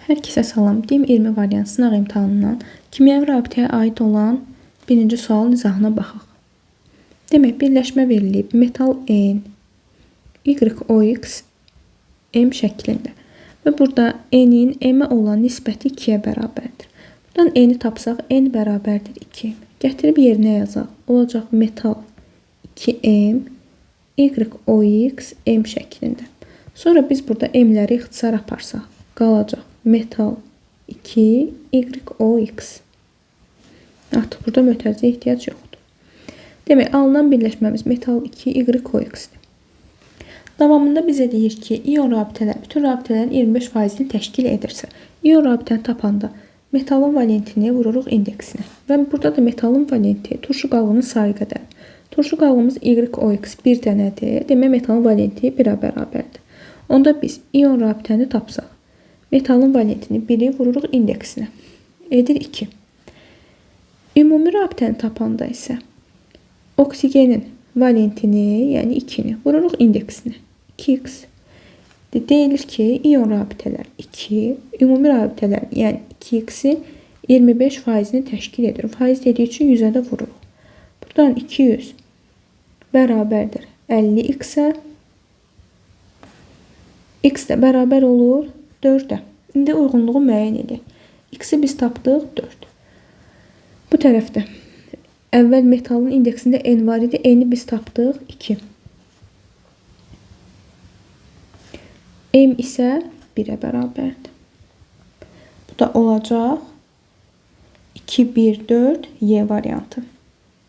Hər kəsə salam. DİM 20 variant sınaq imtahanından kimyəvi rabitəyə aid olan birinci sualın izahına baxaq. Demək, birləşmə verilib. Metal N, YOX, M şəklində. Və burada N'in M-ə olan nisbəti 2-yə bərabərdir. Buradan N-i tapsaq, N bərabərdir 2. Gətirib yerinə yazaq. Olacaq metal 2M, YOX, M şəklində. Sonra biz burada M-ləri ixtisar aparsaq, qalacaq metal 2, YOX. Artıq burada mötərizəyə ehtiyac yoxdur. Demək, alınan birləşməmiz metal 2, YOX-dir. Davamında bizə deyir ki, ion rabitələr bütün rabitələrin 25%-ni təşkil edirsə, ion rabitəni tapanda metalın valentini vururuq indeksinə. Və burada da metalın valenti turşu qalığının sayı qədər. Turşu qalığımız YOX 1 dənədir. Demək, metalın valenti 1-ə bərabərdir. Onda biz ion rabitəni tapsaq, metalın valentini 1-i vururuq indeksinə. Edir 2. Ümumi rabitəni tapanda isə oksigenin valentini, yəni 2-ni vururuq indeksinə. 2x. Deyilir ki, ion rabitələr 2, ümumi rabitələr, yəni 2x-i 25%-ni təşkil edir. Faiz dediyi üçün 100-ə də vururuq. Buradan 200 bərabərdir 50x-ə. X də bərabər olur 4-ə. İndi uyğunluğu müəyyən edək. X-i biz tapdıq 4. Bu tərəfdə əvvəl metalın indeksində N var idi. N-i biz tapdıq 2. M isə 1-ə bərabərdir. Bu da olacaq 2, 1, 4, Y variantı.